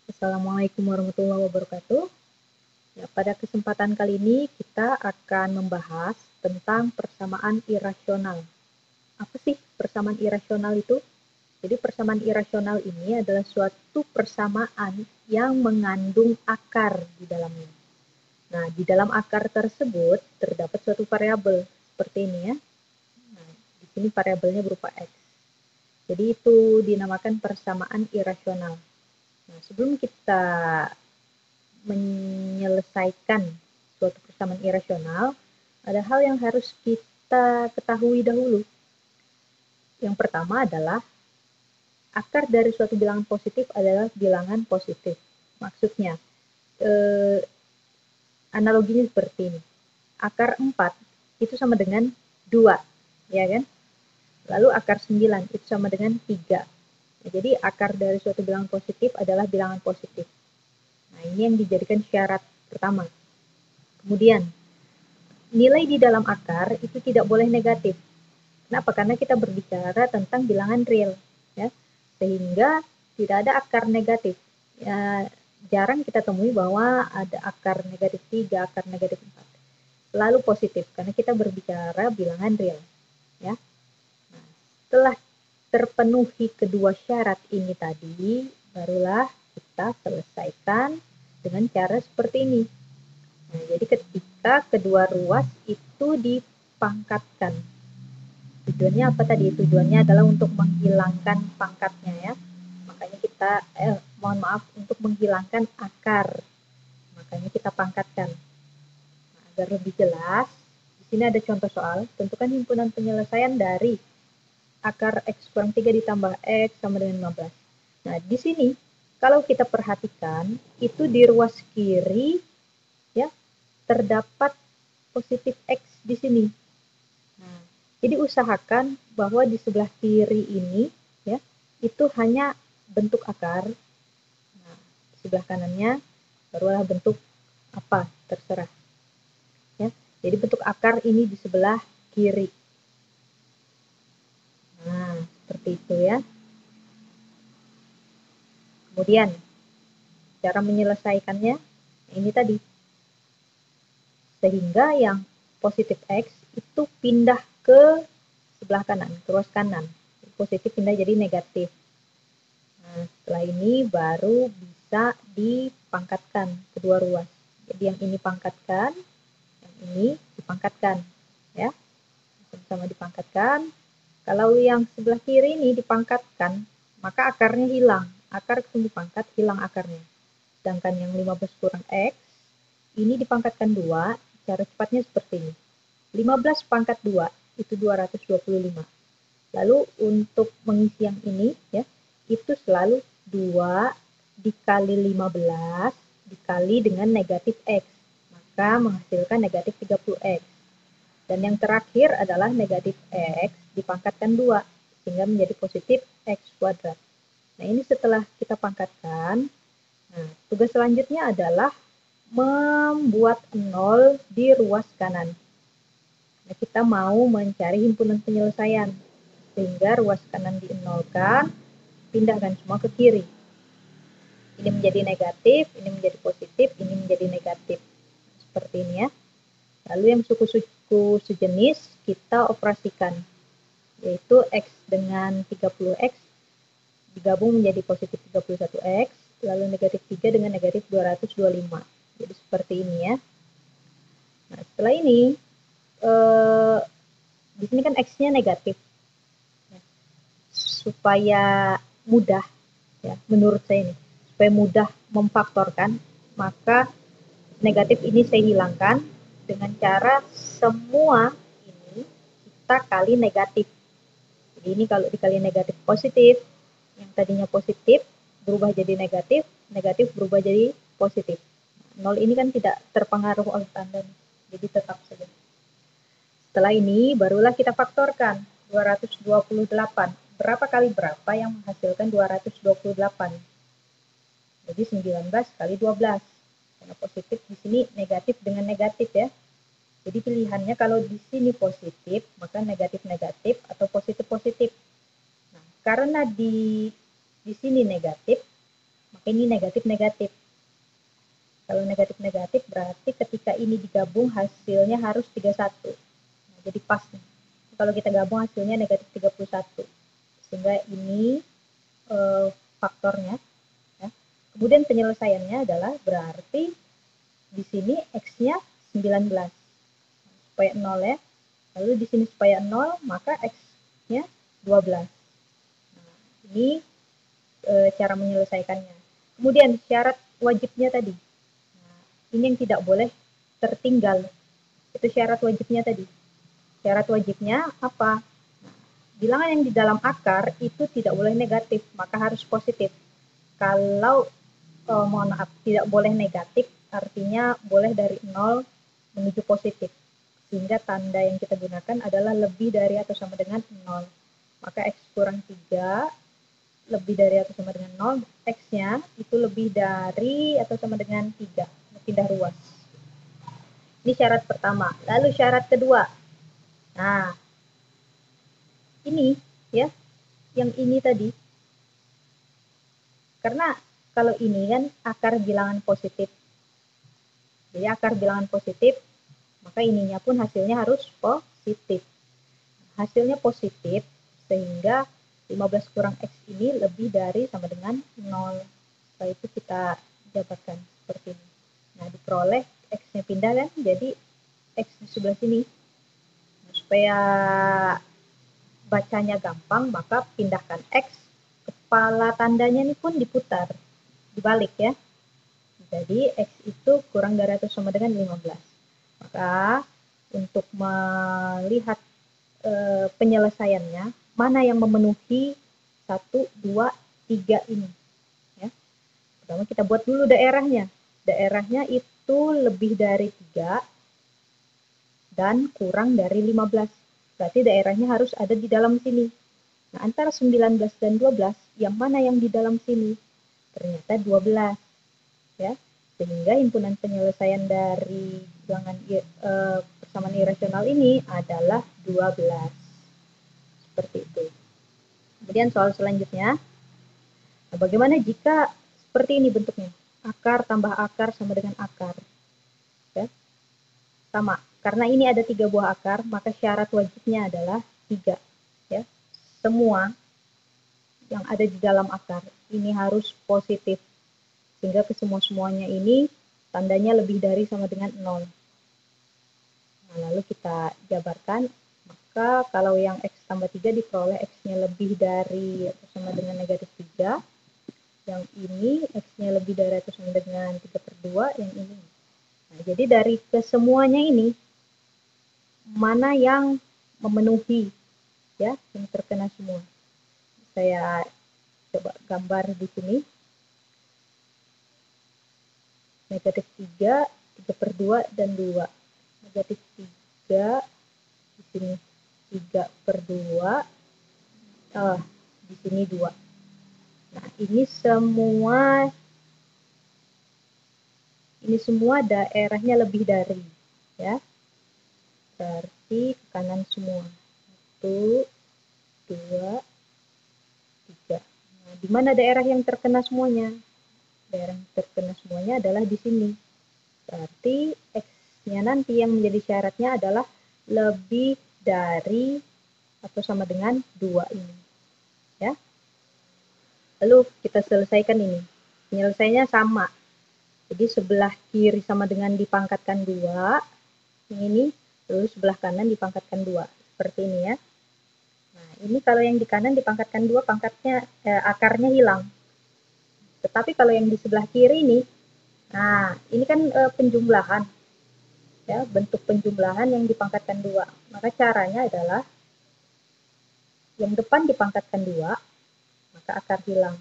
Assalamualaikum warahmatullahi wabarakatuh. Ya, pada kesempatan kali ini kita akan membahas tentang persamaan irasional. Apa sih persamaan irasional itu? Jadi persamaan irasional ini adalah suatu persamaan yang mengandung akar di dalamnya. Nah, di dalam akar tersebut terdapat suatu variabel seperti ini ya. Nah, di sini variabelnya berupa x. Jadi itu dinamakan persamaan irasional. Nah, sebelum kita menyelesaikan suatu persamaan irasional, ada hal yang harus kita ketahui dahulu. Yang pertama adalah akar dari suatu bilangan positif adalah bilangan positif. Maksudnya, analoginya seperti ini. Akar 4 itu sama dengan 2, ya kan? Lalu akar 9 itu sama dengan 3. Nah, jadi akar dari suatu bilangan positif adalah bilangan positif. Nah, ini yang dijadikan syarat pertama. Kemudian, nilai di dalam akar itu tidak boleh negatif. Kenapa? Karena kita berbicara tentang bilangan real, ya. Sehingga tidak ada akar negatif. Ya, jarang kita temui bahwa ada akar negatif 3, akar negatif 4. Selalu positif, karena kita berbicara bilangan real, ya. Nah, setelah terpenuhi kedua syarat ini tadi, barulah kita selesaikan dengan cara seperti ini. Nah, jadi ketika kedua ruas itu dipangkatkan. Tujuannya apa tadi? Tujuannya adalah untuk menghilangkan pangkatnya ya. Makanya kita, untuk menghilangkan akar. Makanya kita pangkatkan. Nah, agar lebih jelas, di sini ada contoh soal. Tentukan himpunan penyelesaian dari akar x kurang 3 ditambah x sama dengan 15. Nah, di sini kalau kita perhatikan, itu di ruas kiri ya terdapat positif x di sini. Nah, jadi usahakan bahwa di sebelah kiri ini ya itu hanya bentuk akar. Nah, di sebelah kanannya barulah bentuk apa terserah. Ya, jadi bentuk akar ini di sebelah kiri. Nah, seperti itu ya. Kemudian cara menyelesaikannya ini tadi. Sehingga yang positif x itu pindah ke sebelah kanan, ke ruas kanan. Positif pindah jadi negatif. Nah, setelah ini baru bisa dipangkatkan kedua ruas. Jadi yang ini pangkatkan, yang ini dipangkatkan, ya. Sama-sama dipangkatkan. Kalau yang sebelah kiri ini dipangkatkan, maka akarnya hilang. Akar ketemu pangkat, hilang akarnya. Sedangkan yang 15 kurang x, ini dipangkatkan 2, cara cepatnya seperti ini. 15 pangkat 2, itu 225. Lalu untuk mengisi yang ini, ya, itu selalu 2 dikali 15 dikali dengan negatif x. Maka menghasilkan negatif 30x. Dan yang terakhir adalah negatif x dipangkatkan 2, sehingga menjadi positif x kuadrat. Nah, ini setelah kita pangkatkan, nah, tugas selanjutnya adalah membuat 0 di ruas kanan. Nah, kita mau mencari himpunan penyelesaian, sehingga ruas kanan di-nolkan, pindahkan semua ke kiri. Ini menjadi negatif, ini menjadi positif, ini menjadi negatif. Seperti ini ya. Lalu yang suku-suku sejenis kita operasikan, yaitu x dengan 30x digabung menjadi positif 31x, lalu negatif 3 dengan negatif 225. Jadi seperti ini ya. Nah, setelah ini, di sini kan x-nya negatif. Supaya mudah, ya, menurut saya ini, supaya mudah memfaktorkan, maka negatif ini saya hilangkan dengan cara semua ini kita kali negatif. Jadi ini kalau dikali negatif positif, yang tadinya positif berubah jadi negatif, negatif berubah jadi positif. 0 ini kan tidak terpengaruh oleh tanda, jadi tetap saja. Setelah ini barulah kita faktorkan 228. Berapa kali berapa yang menghasilkan 228? Jadi 19 kali 12. Karena positif di sini negatif dengan negatif ya. Jadi pilihannya kalau di sini positif, maka negatif-negatif atau positif-positif. Nah, karena di sini negatif, ini negatif-negatif. Kalau negatif-negatif berarti ketika ini digabung hasilnya harus 31. Nah, jadi pas nih. Kalau kita gabung hasilnya negatif 31. Sehingga ini faktornya. Ya. Kemudian penyelesaiannya adalah berarti di sini X-nya 19. Supaya 0 ya. Lalu di sini supaya 0, maka X-nya 12. Nah, ini cara menyelesaikannya. Kemudian syarat wajibnya tadi. Nah, ini yang tidak boleh tertinggal. Itu syarat wajibnya tadi. Syarat wajibnya apa? Nah, bilangan yang di dalam akar itu tidak boleh negatif, maka harus positif. Kalau mohon maaf, tidak boleh negatif, artinya boleh dari 0 menuju positif. Sehingga tanda yang kita gunakan adalah lebih dari atau sama dengan 0. Maka X kurang 3 lebih dari atau sama dengan 0, X-nya itu lebih dari atau sama dengan 3, pindah ruas. Ini syarat pertama. Lalu syarat kedua. Nah, ini ya, yang ini tadi. Karena kalau ini kan akar bilangan positif. Jadi akar bilangan positif, maka ininya pun hasilnya harus positif. Hasilnya positif, sehingga 15 kurang X ini lebih dari sama dengan 0. Setelah itu kita jabarkan seperti ini. Nah, diperoleh X-nya pindah kan, jadi X di sebelah sini. Nah, supaya bacanya gampang, maka pindahkan X, kepala tandanya ini pun diputar, dibalik ya. Jadi X itu kurang dari atau sama dengan 15. Maka untuk melihat penyelesaiannya, mana yang memenuhi 1, 2, 3 ini. Ya. Pertama kita buat dulu daerahnya. Daerahnya itu lebih dari 3 dan kurang dari 15. Berarti daerahnya harus ada di dalam sini. Nah, antara 19 dan 12, yang mana yang di dalam sini? Ternyata 12. Ya. Sehingga himpunan penyelesaian dari bilangan persamaan irasional ini adalah 12. Seperti itu. Kemudian soal selanjutnya, nah bagaimana jika seperti ini bentuknya? Akar tambah akar sama dengan akar. Ya. Sama, karena ini ada 3 buah akar, maka syarat wajibnya adalah 3. Ya. Semua yang ada di dalam akar ini harus positif. Sehingga kesemua-semuanya ini tandanya lebih dari sama dengan 0. Nah, lalu kita jabarkan. Maka kalau yang X tambah 3 diperoleh X-nya lebih dari atau sama dengan negatif 3. Yang ini X-nya lebih dari atau sama dengan 3/2. Yang ini. Nah, jadi dari kesemuanya ini, mana yang memenuhi, ya, yang terkena semua. Saya coba gambar di sini. Negatif 3, 3/2, dan 2. Negatif 3, di sini 3/2, di sini 2. Nah, ini semua daerahnya lebih dari, ya. Berarti ke kanan semua. 1, 2, 3. Nah, di mana daerah yang terkena semuanya? Daerah yang terkena semuanya adalah di sini. Berarti X-nya nanti yang menjadi syaratnya adalah lebih dari atau sama dengan 2 ini. Ya. Lalu kita selesaikan ini. Penyelesaiannya sama. Jadi sebelah kiri sama dengan dipangkatkan 2. Yang ini. Lalu sebelah kanan dipangkatkan 2. Seperti ini ya. Nah, ini kalau yang di kanan dipangkatkan 2, akarnya hilang. Tetapi kalau yang di sebelah kiri ini, nah ini kan penjumlahan. Ya, bentuk penjumlahan yang dipangkatkan 2. Maka caranya adalah yang depan dipangkatkan 2, maka akar hilang.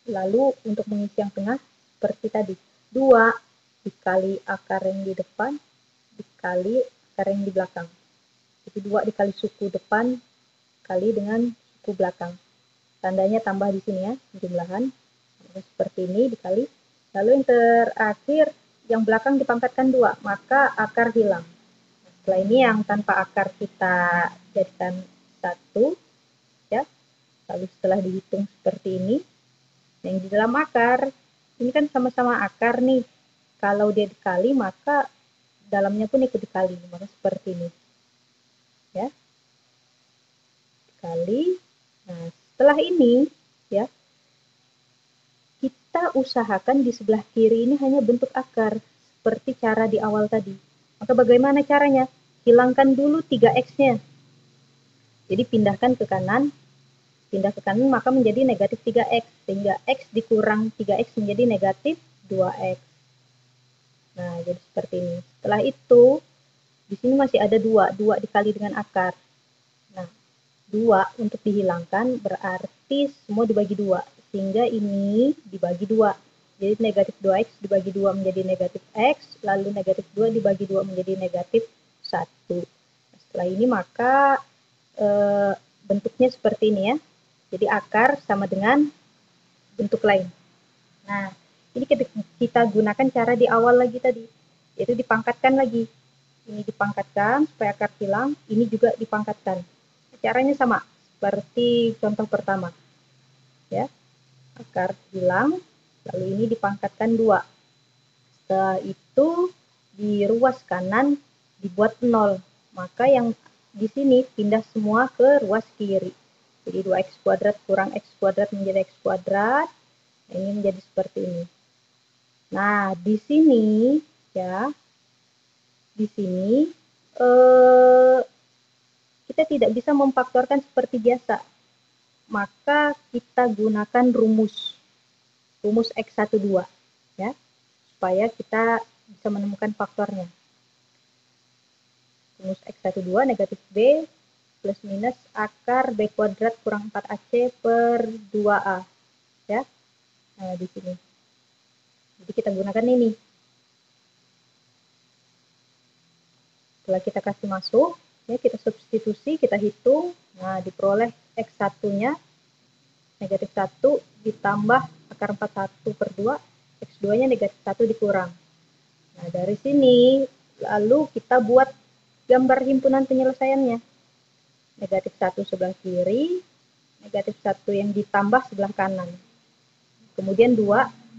Lalu untuk mengisi yang tengah seperti tadi, 2 dikali akar yang di depan dikali akar yang di belakang. Jadi 2 dikali suku depan kali dengan suku belakang. Tandanya tambah di sini ya, penjumlahan. Seperti ini dikali. Lalu yang terakhir, yang belakang dipangkatkan 2, maka akar hilang. Setelah ini yang tanpa akar kita jadikan 1, ya. Lalu setelah dihitung seperti ini, yang di dalam akar Ini kan sama-sama akar nih. Kalau dia dikali, maka dalamnya pun ikut dikali. Maka seperti ini. Ya. Dikali. Nah, setelah ini, ya, kita usahakan di sebelah kiri ini hanya bentuk akar. Seperti cara di awal tadi. Maka bagaimana caranya? Hilangkan dulu 3x-nya. Jadi pindahkan ke kanan. Pindah ke kanan maka menjadi negatif 3x. Sehingga x dikurang 3x menjadi negatif 2x. Nah, jadi seperti ini. Setelah itu, di sini masih ada 2. 2 dikali dengan akar. Nah, 2 untuk dihilangkan berarti semua dibagi 2. Sehingga ini dibagi 2. Jadi negatif 2x dibagi 2 menjadi negatif x. Lalu negatif 2 dibagi 2 menjadi negatif 1. Setelah ini maka bentuknya seperti ini ya. Jadi akar sama dengan bentuk lain. Nah, ini kita gunakan cara di awal lagi tadi, yaitu dipangkatkan lagi. Ini dipangkatkan supaya akar hilang, ini juga dipangkatkan. Caranya sama, seperti contoh pertama. Ya, akar hilang, lalu ini dipangkatkan 2. Setelah itu, di ruas kanan dibuat 0. Maka yang di sini pindah semua ke ruas kiri. Jadi 2x kuadrat kurang x kuadrat menjadi x kuadrat. Ini menjadi seperti ini. Nah, di sini ya, di sini kita tidak bisa memfaktorkan seperti biasa. Maka kita gunakan rumus x12 ya, supaya kita bisa menemukan faktornya. Rumus x12 negatif b plus minus akar b kuadrat kurang 4ac per 2a ya. Nah, di sini. Jadi kita gunakan ini. Setelah kita kasih masuk, ya kita substitusi, kita hitung. Nah, diperoleh x1-nya negatif 1 ditambah akar 41 per 2, x2-nya negatif 1 dikurang. Nah, dari sini lalu kita buat gambar himpunan penyelesaiannya. Negatif 1 sebelah kiri, negatif 1 yang ditambah sebelah kanan. Kemudian 2,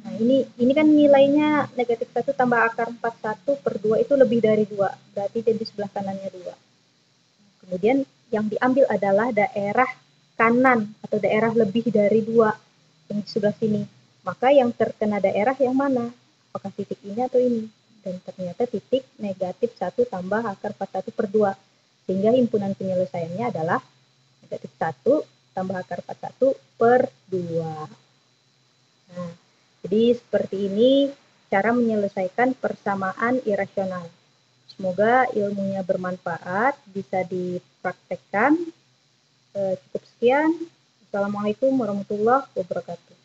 nah ini kan nilainya negatif 1 tambah akar 41 per 2 itu lebih dari 2, berarti jadi sebelah kanannya 2. Kemudian yang diambil adalah daerah kanan atau daerah lebih dari 2 yang di sebelah sini. Maka yang terkena daerah yang mana? Apakah titik ini atau ini? Dan ternyata titik negatif 1 tambah akar 41 per 2. Sehingga himpunan penyelesaiannya adalah negatif 1 tambah akar 41 per 2. Nah, jadi seperti ini cara menyelesaikan persamaan irasional. Semoga ilmunya bermanfaat, bisa dipraktekkan. Cukup sekian. Assalamualaikum warahmatullahi wabarakatuh.